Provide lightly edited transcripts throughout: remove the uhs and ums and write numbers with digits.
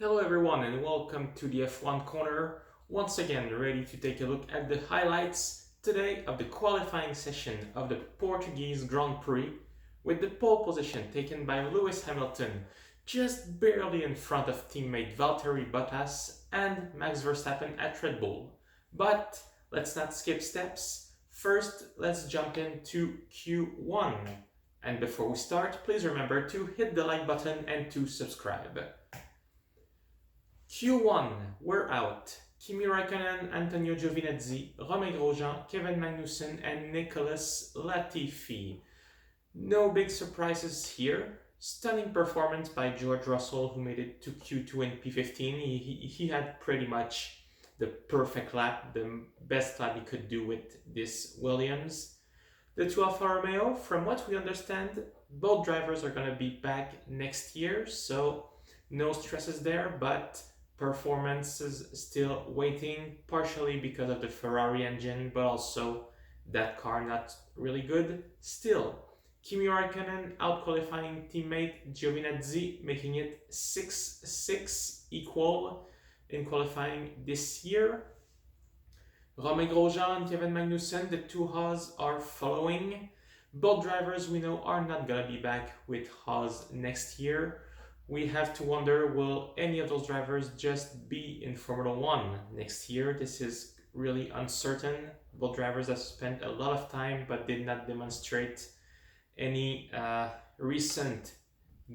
Hello everyone and welcome to the F1 Corner. Once again ready to take a look at the highlights today of the qualifying session of the Portuguese Grand Prix, with the pole position taken by Lewis Hamilton just barely in front of teammate Valtteri Bottas and Max Verstappen at Red Bull. But let's not skip steps. First, let's jump into Q1. And before we start, please remember to hit the like button and to subscribe. Q1, we're out. Kimi Raikkonen, Antonio Giovinazzi, Romain Grosjean, Kevin Magnussen, and Nicholas Latifi. No big surprises here. Stunning performance by George Russell, who made it to Q2 and P15. He had pretty much the perfect lap, the best lap he could do with this Williams. The two Alfa Romeo, from what we understand, both drivers are going to be back next year, so no stresses there, but performance is still waiting, partially because of the Ferrari engine, but also that car not really good. Still, Kimi Raikkonen out-qualifying teammate Giovinazzi, making it 6-6 equal in qualifying this year. Romain Grosjean and Kevin Magnussen, the two Haas, are following. Both drivers we know are not going to be back with Haas next year. We have to wonder, will any of those drivers just be in Formula 1 next year? This is really uncertain. Both drivers have spent a lot of time but did not demonstrate any recent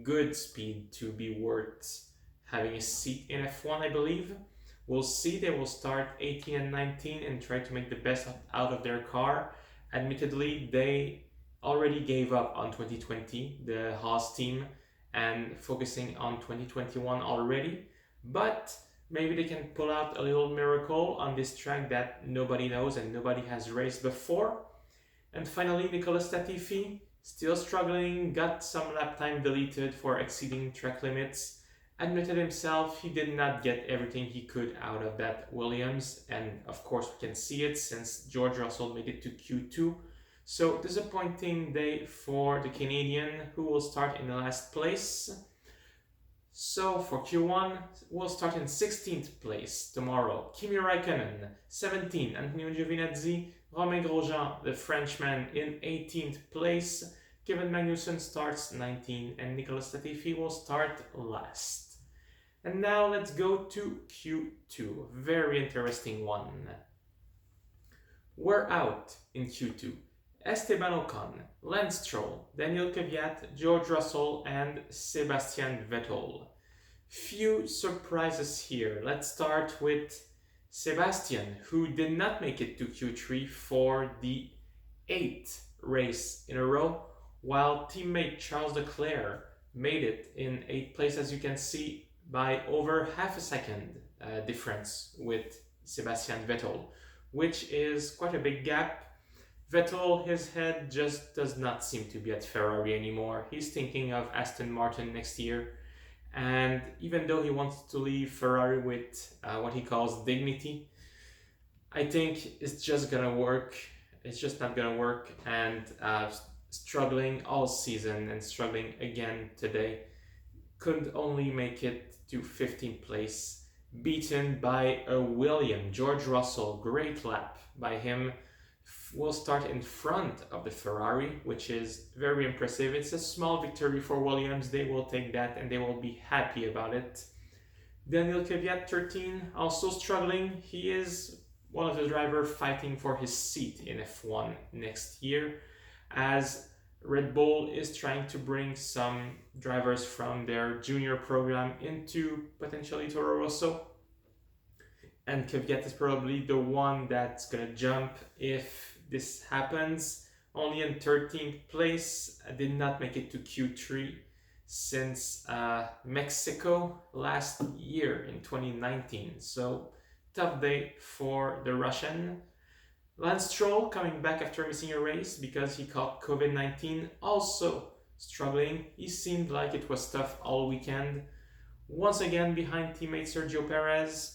good speed to be worth having a seat in F1, I believe. We'll see. They will start 18 and 19 and try to make the best out of their car. Admittedly, they already gave up on 2020, the Haas team, and focusing on 2021 already, but maybe they can pull out a little miracle on this track that nobody knows and nobody has raced before. And finally, Nicholas Latifi, still struggling, got some lap time deleted for exceeding track limits, admitted himself he did not get everything he could out of that Williams, and of course we can see it since George Russell made it to Q2. So disappointing day for the Canadian, who will start in the last place. So for Q1, we'll start in 16th place tomorrow. Kimi Raikkonen, 17. Antonio Giovinazzi, Romain Grosjean, the Frenchman, in 18th place. Kevin Magnussen starts 19, and Nicholas Latifi will start last. And now let's go to Q2. Very interesting one. We're out in Q2. Esteban Ocon, Lance Stroll, Daniel Kvyat, George Russell, and Sebastian Vettel. Few surprises here. Let's start with Sebastian, who did not make it to Q3 for the 8th race in a row, while teammate Charles Leclerc made it in 8th place, as you can see, by over half a second difference with Sebastian Vettel, which is quite a big gap. Vettel, his head just does not seem to be at Ferrari anymore. He's thinking of Aston Martin next year. And even though he wants to leave Ferrari with what he calls dignity, I think it's just gonna work. It's just not gonna work. And struggling all season and struggling again today, could only make it to 15th place, beaten by a William, George Russell. Great lap by him. Will start in front of the Ferrari, which is very impressive. It's a small victory for Williams. They will take that and they will be happy about it. Daniel Kvyat, 13, also struggling. He is one of the drivers fighting for his seat in F1 next year, as Red Bull is trying to bring some drivers from their junior program into potentially Toro Rosso. And Kvyat is probably the one that's gonna jump if this happens. Only in 13th place, did not make it to Q3 since Mexico last year in 2019. So tough day for the Russian. Lance Stroll coming back after missing a race because he caught COVID-19, also struggling. He seemed like it was tough all weekend. Once again behind teammate Sergio Perez.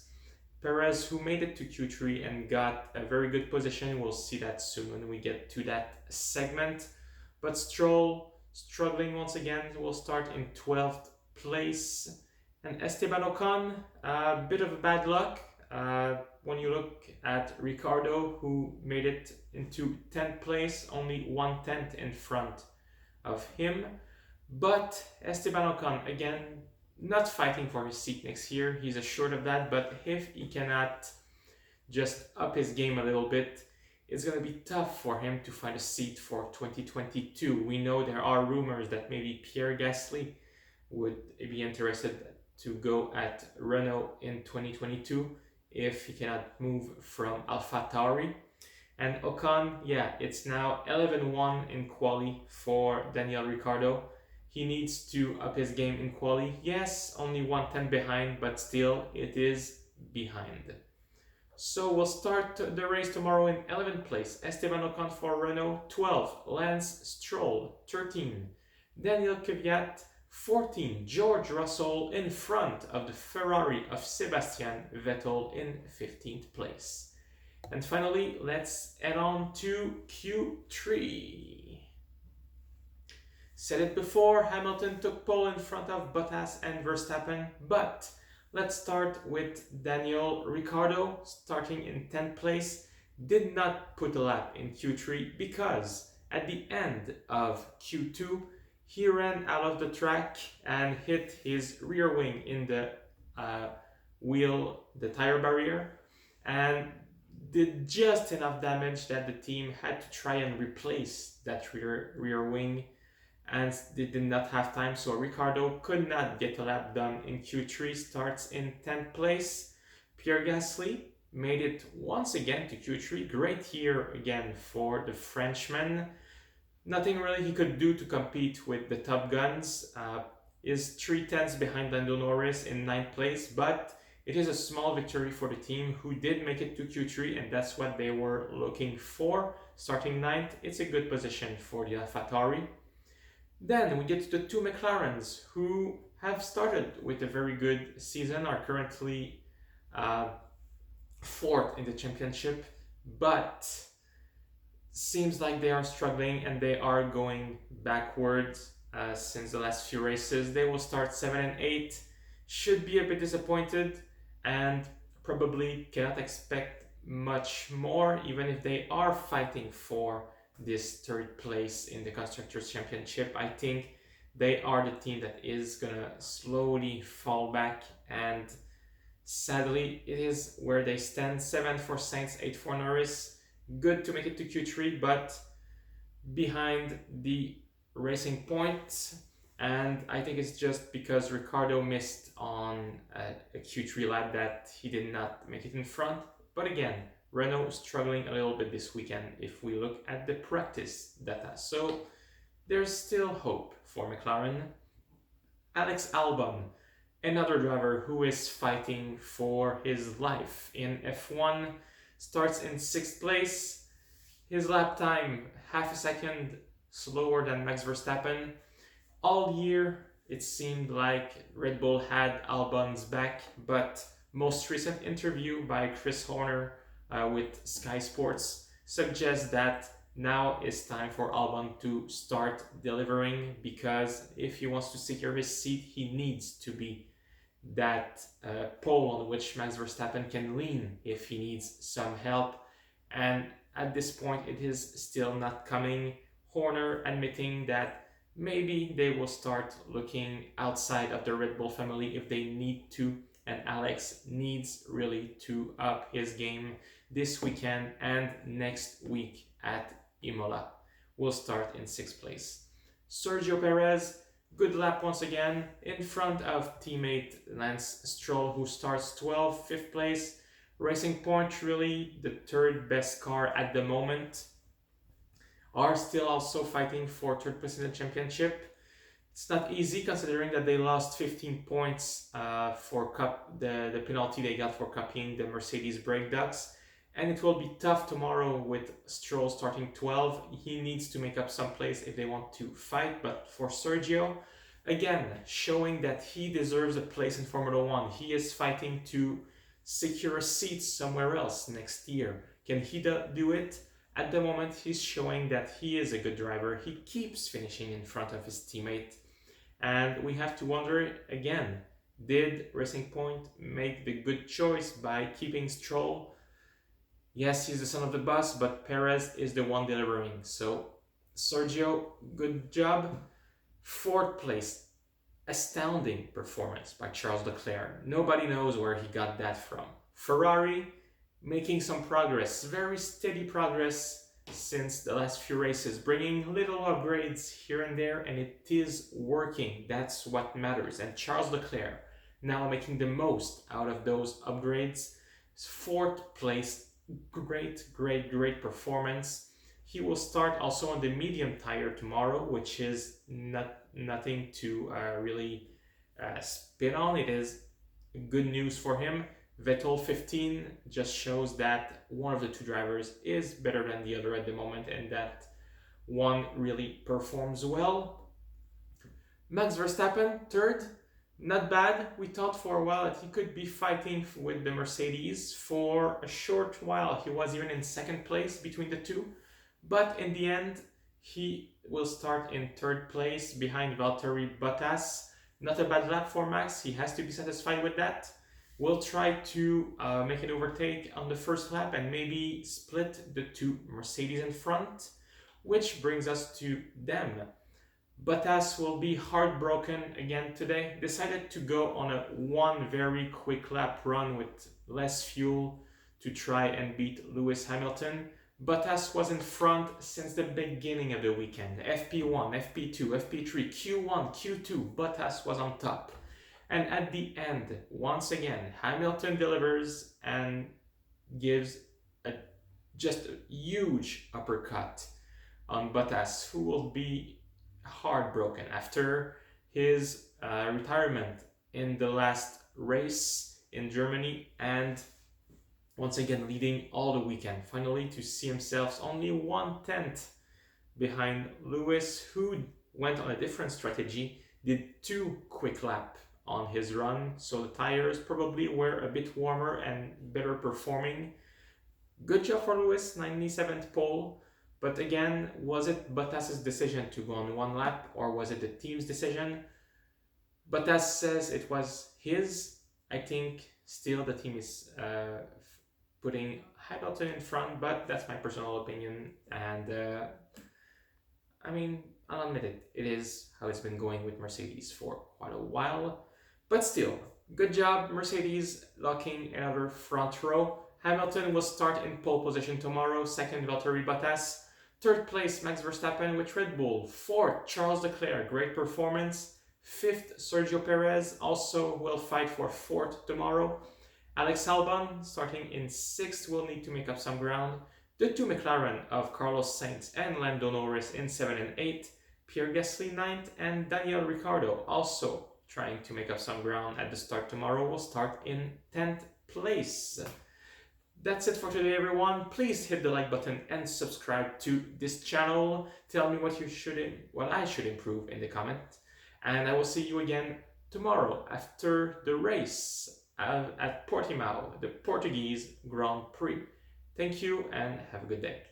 Perez, who made it to Q3 and got a very good position. We'll see that soon when we get to that segment. But Stroll struggling once again, will start in 12th place. And Esteban Ocon, a bit of a bad luck when you look at Ricardo, who made it into 10th place, only 1/10 in front of him. But Esteban Ocon, again, not fighting for his seat next year. He's assured of that. But if he cannot just up his game a little bit, it's going to be tough for him to find a seat for 2022. We know there are rumors that maybe Pierre Gasly would be interested to go at Renault in 2022 if he cannot move from AlphaTauri. And Ocon, yeah, it's now 11-1 in quali for Daniel Ricciardo. He needs to up his game in quali. Yes, only 1/10 behind, but still it is behind. So we'll start the race tomorrow in 11th place. Esteban Ocon for Renault, 12. Lance Stroll, 13. Daniel Kvyat, 14. George Russell in front of the Ferrari of Sebastian Vettel in 15th place. And finally, let's head on to Q3. Said it before, Hamilton took pole in front of Bottas and Verstappen, but let's start with Daniel Ricciardo, starting in 10th place. Did not put a lap in Q3 because at the end of Q2, he ran out of the track and hit his rear wing in the wheel, the tire barrier, and did just enough damage that the team had to try and replace that rear wing, and they did not have time, so Ricciardo could not get a lap done in Q3, starts in 10th place. Pierre Gasly made it once again to Q3, great year again for the Frenchman. Nothing really he could do to compete with the Top Guns, is 3/10 behind Lando Norris in 9th place, but it is a small victory for the team who did make it to Q3, and that's what they were looking for. Starting 9th, it's a good position for the AlphaTauri. Then we get to the two McLarens who have started with a very good season, are currently 4th in the championship, but seems like they are struggling and they are going backwards since the last few races. They will start 7 and 8, should be a bit disappointed and probably cannot expect much more, even if they are fighting for this 3rd place in the Constructors' Championship. I think they are the team that is gonna slowly fall back, and sadly it is where they stand. 7 for Sainz, 8 for Norris. Good to make it to Q3, but behind the Racing Point, and I think it's just because Ricciardo missed on a Q3 lap that he did not make it in front. But again, Renault struggling a little bit this weekend if we look at the practice data. So there's still hope for McLaren. Alex Albon, another driver who is fighting for his life in F1, starts in 6th place. His lap time, half a second slower than Max Verstappen. All year, it seemed like Red Bull had Albon's back, but most recent interview by Chris Horner with Sky Sports suggests that now is time for Albon to start delivering, because if he wants to secure his seat, he needs to be that pole on which Max Verstappen can lean if he needs some help. And at this point, it is still not coming. Horner admitting that maybe they will start looking outside of the Red Bull family if they need to, and Alex needs really to up his game this weekend and next week at Imola. Will start in 6th place. Sergio Perez, good lap once again, in front of teammate Lance Stroll, who starts 12th, 5th place. Racing Point, really the 3rd best car at the moment, are still also fighting for 3rd place in the championship. It's not easy considering that they lost 15 points for the penalty they got for copying the Mercedes brake ducts. And it will be tough tomorrow with Stroll starting 12. He needs to make up some place if they want to fight. But for Sergio, again, showing that he deserves a place in Formula One. He is fighting to secure a seat somewhere else next year. Can he do it? At the moment, he's showing that he is a good driver. He keeps finishing in front of his teammate. And we have to wonder again, Did Racing Point make the good choice by keeping Stroll? Yes, he's the son of the boss, but Perez is the one delivering. So, Sergio, good job. Fourth place, astounding performance by Charles Leclerc. Nobody knows where he got that from. Ferrari making some progress, very steady progress since the last few races, bringing little upgrades here and there, and it is working. That's what matters. And Charles Leclerc now making the most out of those upgrades. Fourth place, great performance. He will start also on the medium tire tomorrow, which is nothing to really spin on. It is good news for him. Vettel 15 just shows that one of the two drivers is better than the other at the moment, and that one really performs well. Max Verstappen, third. Not bad. We thought for a while that he could be fighting with the Mercedes. For a short while, he was even in second place between the two. But in the end, he will start in third place behind Valtteri Bottas. Not a bad lap for Max. He has to be satisfied with that. We'll try to make an overtake on the first lap and maybe split the two Mercedes in front, which brings us to them. Bottas will be heartbroken again today. Decided to go on a one very quick lap run with less fuel to try and beat Lewis Hamilton. Bottas was in front since the beginning of the weekend. FP1, FP2, FP3, Q1, Q2, Bottas was on top. And at the end, once again, Hamilton delivers and gives just a huge uppercut on Bottas, who will be heartbroken after his retirement in the last race in Germany, and once again leading all the weekend, finally to see himself only 1/10 behind Lewis, who went on a different strategy, did 2 quick laps on his run, so the tires probably were a bit warmer and better performing. Good job for Lewis, 97th pole, but again, was it Bottas' decision to go on one lap, or was it the team's decision? Bottas says it was his. I think still the team is putting Hamilton in front, but that's my personal opinion, and I mean, I'll admit it, it is how it's been going with Mercedes for quite a while. But still, good job, Mercedes, locking another front row. Hamilton will start in pole position tomorrow, second Valtteri Bottas, third place Max Verstappen with Red Bull, fourth Charles Leclerc, great performance, fifth Sergio Perez, also will fight for fourth tomorrow. Alex Albon, starting in sixth, will need to make up some ground. The two McLaren of Carlos Sainz and Lando Norris in 7 and 8, Pierre Gasly 9th, and Daniel Ricciardo also trying to make up some ground at the start tomorrow, will start in 10th place. That's it for today, everyone. Please hit the like button and subscribe to this channel. Tell me what I should improve in the comment. And I will see you again tomorrow after the race at Portimao, the Portuguese Grand Prix. Thank you and have a good day.